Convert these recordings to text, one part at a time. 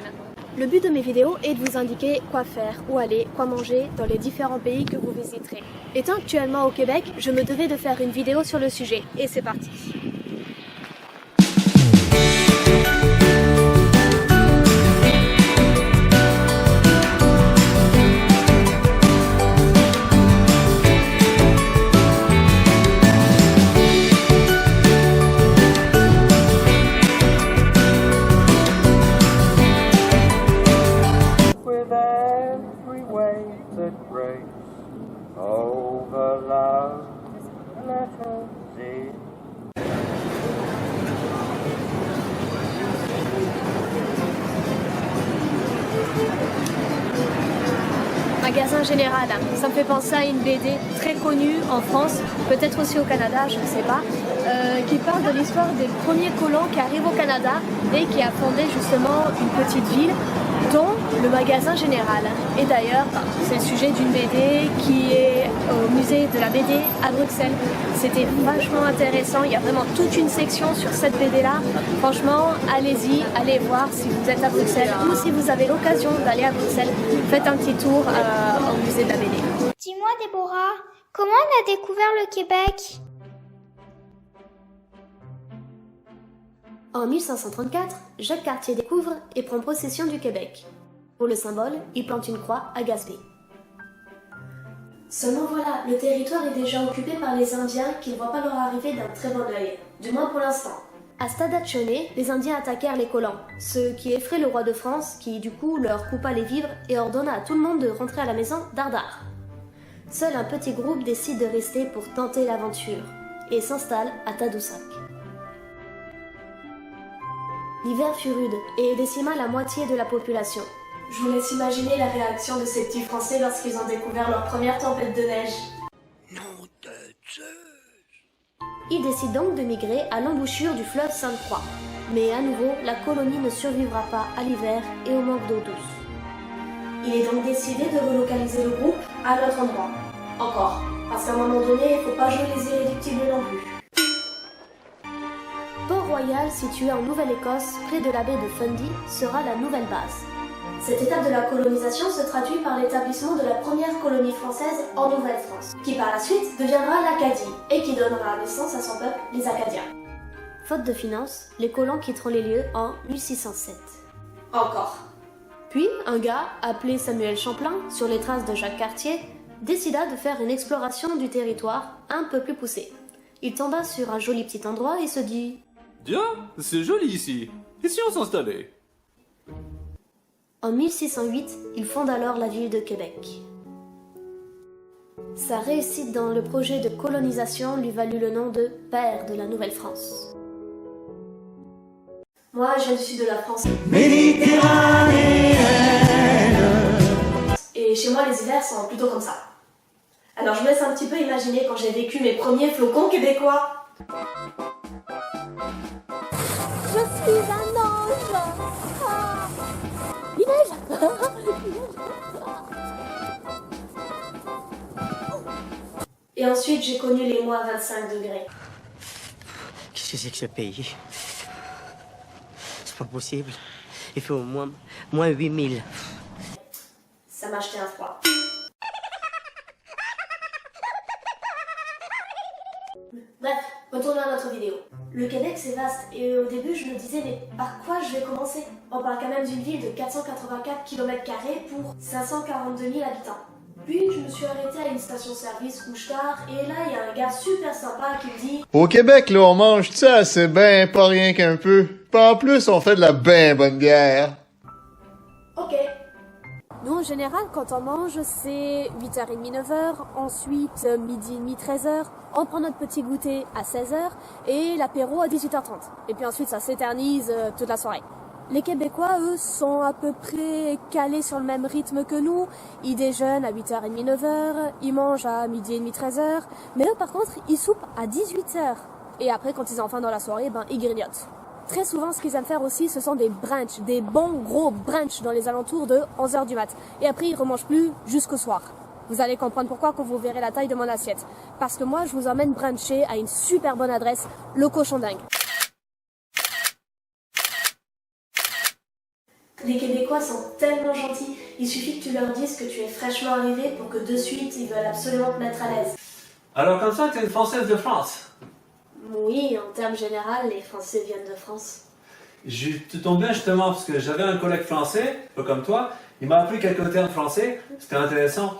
prochaine. Le but de mes vidéos est de vous indiquer quoi faire, où aller, quoi manger dans les différents pays que vous visiterez. Étant actuellement au Québec, je me devais de faire une vidéo sur le sujet, et c'est parti. Magasin général, ça me fait penser à une BD très connue en France, peut-être aussi au Canada, je ne sais pas, qui parle de l'histoire des premiers colons qui arrivent au Canada et qui a fondé justement une petite ville, dont le magasin général. Et d'ailleurs, c'est le sujet d'une BD qui est au musée de la BD à Bruxelles. C'était vachement intéressant, il y a vraiment toute une section sur cette BD-là. Franchement, allez-y, allez voir si vous êtes à Bruxelles ou si vous avez l'occasion d'aller à Bruxelles, faites un petit tour au musée de la BD. Dis-moi Déborah, comment on a découvert le Québec ? En 1534, Jacques Cartier découvre et prend possession du Québec. Pour le symbole, il plante une croix à Gaspé. Seulement voilà, le territoire est déjà occupé par les Indiens qui ne voient pas leur arrivée d'un très bon œil, du moins pour l'instant. À Stadacone, les Indiens attaquèrent les colons, ce qui effraie le roi de France qui du coup leur coupa les vivres et ordonna à tout le monde de rentrer à la maison dardard. Seul un petit groupe décide de rester pour tenter l'aventure et s'installe à Tadoussac. L'hiver fut rude et décima la moitié de la population. Je vous laisse imaginer la réaction de ces petits Français lorsqu'ils ont découvert leur première tempête de neige. Nom de Zeus! Ils décident donc de migrer à l'embouchure du fleuve Sainte-Croix. Mais à nouveau, la colonie ne survivra pas à l'hiver et au manque d'eau douce. Il est donc décidé de relocaliser le groupe à l'autre endroit. Encore, parce qu'à un moment donné, il ne faut pas jouer les irréductibles non plus. Port-Royal, situé en Nouvelle-Écosse, près de la baie de Fundy, sera la nouvelle base. Cette étape de la colonisation se traduit par l'établissement de la première colonie française en Nouvelle-France, qui par la suite deviendra l'Acadie et qui donnera naissance à son peuple, les Acadiens. Faute de finances, les colons quitteront les lieux en 1607. Encore. Puis, un gars, appelé Samuel Champlain, sur les traces de Jacques Cartier, décida de faire une exploration du territoire un peu plus poussée. Il tomba sur un joli petit endroit et se dit « Tiens, c'est joli ici. Et si on s'installait ?» En 1608, il fonde alors la ville de Québec. Sa réussite dans le projet de colonisation lui valut le nom de Père de la Nouvelle-France. Moi, je viens du sud de la France. Méditerranéenne. Et chez moi, les hivers sont plutôt comme ça. Alors je me laisse un petit peu imaginer quand j'ai vécu mes premiers flocons québécois. Je suis un ange. Ah. Il neige. Et ensuite, j'ai connu les mois 25 degrés. Qu'est-ce que c'est que ce pays? C'est pas possible. Il fait au moins 8000. Ça m'a acheté un froid. Bref, retournons à notre vidéo. Le Québec c'est vaste et au début je me disais mais par quoi je vais commencer? On parle quand même d'une ville de 484 km² pour 542 000 habitants. Puis je me suis arrêtée à une station-service couche-tard et là il y a un gars super sympa qui me dit Au Québec, là, on mange, tu sais, assez ben, pas rien qu'un peu. Puis en plus, on fait de la ben bonne bière. ok. Nous en général quand on mange c'est 8h30, 9h, ensuite midi et demi, 13h, on prend notre petit goûter à 16h et l'apéro à 18h30. Et puis ensuite ça s'éternise toute la soirée. Les Québécois, eux, sont à peu près calés sur le même rythme que nous. Ils déjeunent à 8h30, 9h, ils mangent à midi et demi, 13h. Mais eux, par contre, ils soupent à 18h. Et après, quand ils ont faim dans la soirée, ils grignotent. Très souvent, ce qu'ils aiment faire aussi, ce sont des brunchs, des bons gros brunchs dans les alentours de 11h du mat. Et après, ils remangent plus jusqu'au soir. Vous allez comprendre pourquoi quand vous verrez la taille de mon assiette. Parce que moi, je vous emmène bruncher à une super bonne adresse, le Cochon Dingue. Les Québécois sont tellement gentils, il suffit que tu leur dises que tu es fraîchement arrivé pour que de suite ils veulent absolument te mettre à l'aise. Alors comme ça, tu es une Française de France. Oui, en termes généraux, les Français viennent de France. Tu tombes bien justement parce que j'avais un collègue français, un peu comme toi, il m'a appris quelques termes français, c'était intéressant.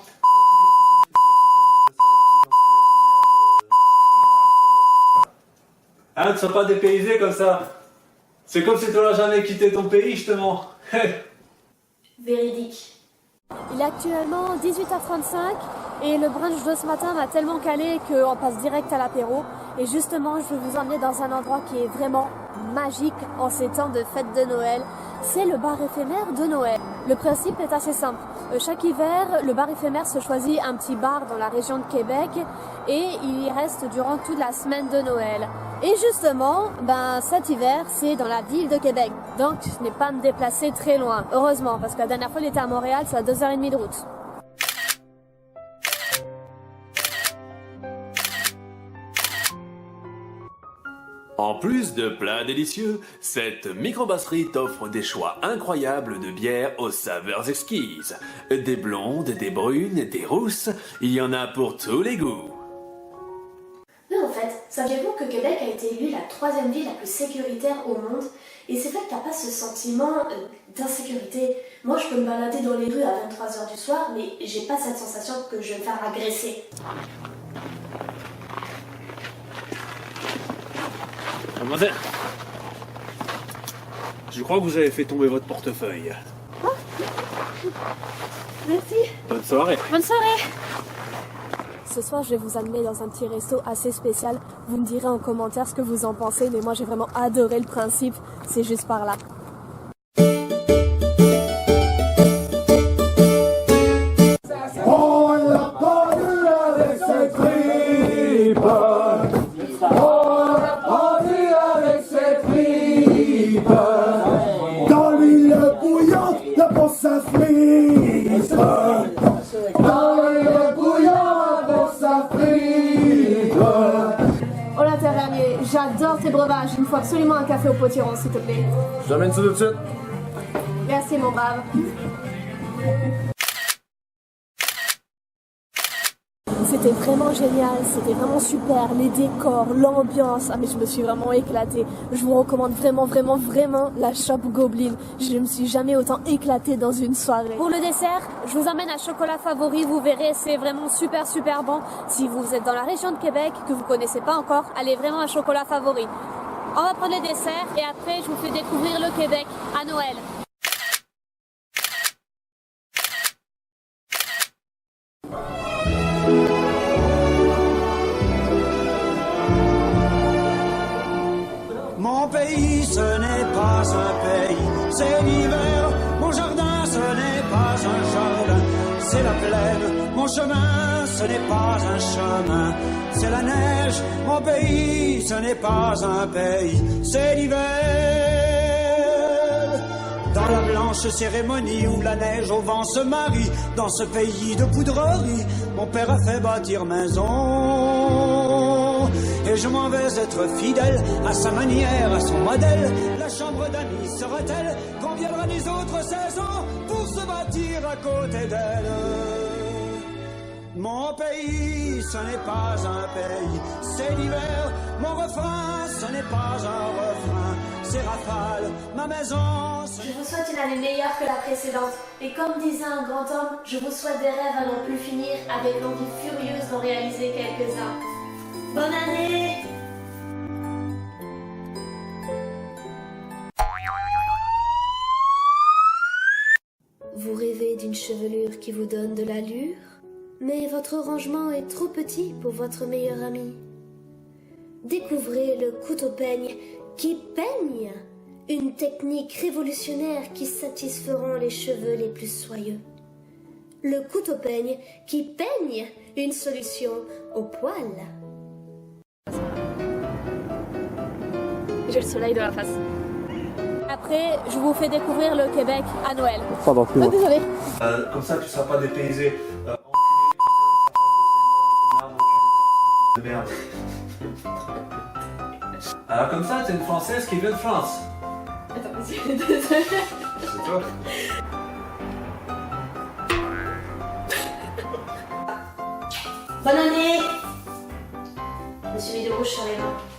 Hein, ne sois pas dépaysé comme ça. C'est comme si tu n'aurais jamais quitté ton pays justement. Véridique. Il est actuellement 18h35 et le brunch de ce matin m'a tellement calé qu'on passe direct à l'apéro. Et justement, je vais vous emmener dans un endroit qui est vraiment magique en ces temps de fête de Noël. C'est le bar éphémère de Noël. Le principe est assez simple. Chaque hiver, le bar éphémère se choisit un petit bar dans la région de Québec et il y reste durant toute la semaine de Noël. Et justement, cet hiver, c'est dans la ville de Québec. Donc, je n'ai pas à me déplacer très loin. Heureusement, parce que la dernière fois, il était à Montréal, c'est à 2h30 de route. En plus de plats délicieux, cette microbrasserie t'offre des choix incroyables de bières aux saveurs exquises. Des blondes, des brunes, des rousses, il y en a pour tous les goûts. Mais en fait, saviez-vous que Québec a été élue la 3e ville la plus sécuritaire au monde? Et c'est vrai que t'as pas ce sentiment d'insécurité. Moi, je peux me balader dans les rues à 23h du soir, mais j'ai pas cette sensation que je vais me faire agresser. Mademoiselle, je crois que vous avez fait tomber votre portefeuille. Merci. Bonne soirée. Bonne soirée. Ce soir, je vais vous amener dans un petit resto assez spécial. Vous me direz en commentaire ce que vous en pensez, mais moi j'ai vraiment adoré le principe. C'est juste par là. On l'a pendu avec ses tripes. On l'a pendu avec ses tripes. Dans l'huile bouillante, la peau s'affrise. Dans l'huile bouillante, la peau s'affrise. Oh là, t'es dernier, j'adore tes breuvages. Il me faut absolument un café au potiron, s'il te plaît. Je t'amène ça tout de suite. Merci, mon brave. C'était vraiment génial, c'était vraiment super, les décors, l'ambiance, mais je me suis vraiment éclatée. Je vous recommande vraiment la Shop Goblin. Je ne me suis jamais autant éclatée dans une soirée. Pour le dessert, je vous emmène à Chocolat Favori, vous verrez, c'est vraiment super bon. Si vous êtes dans la région de Québec, que vous connaissez pas encore, allez vraiment à Chocolat Favori. On va prendre les desserts et après je vous fais découvrir le Québec à Noël. Mon pays, ce n'est pas un pays, c'est l'hiver. Mon jardin, ce n'est pas un jardin, c'est la plaine. Mon chemin, ce n'est pas un chemin, c'est la neige. Mon pays, ce n'est pas un pays, c'est l'hiver. Dans la blanche cérémonie où la neige au vent se marie, dans ce pays de poudrerie, mon père a fait bâtir maison. Et je m'en vais être fidèle à sa manière, à son modèle. La chambre d'amis sera-t-elle quand viendront les autres saisons pour se bâtir à côté d'elle? Mon pays, ce n'est pas un pays, c'est l'hiver. Mon refrain, ce n'est pas un refrain, c'est Rafale. Ma maison, Je vous souhaite une année meilleure que la précédente. Et comme disait un grand homme, je vous souhaite des rêves à n'en plus finir avec l'envie furieuse d'en réaliser quelques-uns. Bonne année! Vous rêvez d'une chevelure qui vous donne de l'allure, mais votre rangement est trop petit pour votre meilleur ami. Découvrez le couteau-peigne qui peigne, une technique révolutionnaire qui satisferont les cheveux les plus soyeux. Le couteau-peigne qui peigne, une solution au poil. J'ai le soleil dans la face. Après, je vous fais découvrir le Québec à Noël. Pardon, Oh, désolé. Comme ça, tu seras pas dépaysé. De merde. Alors comme ça, t'es une Française qui vient de France. Attends, désolé. c'est toi. Bonne année! Monsieur mis de rouge sur les mains.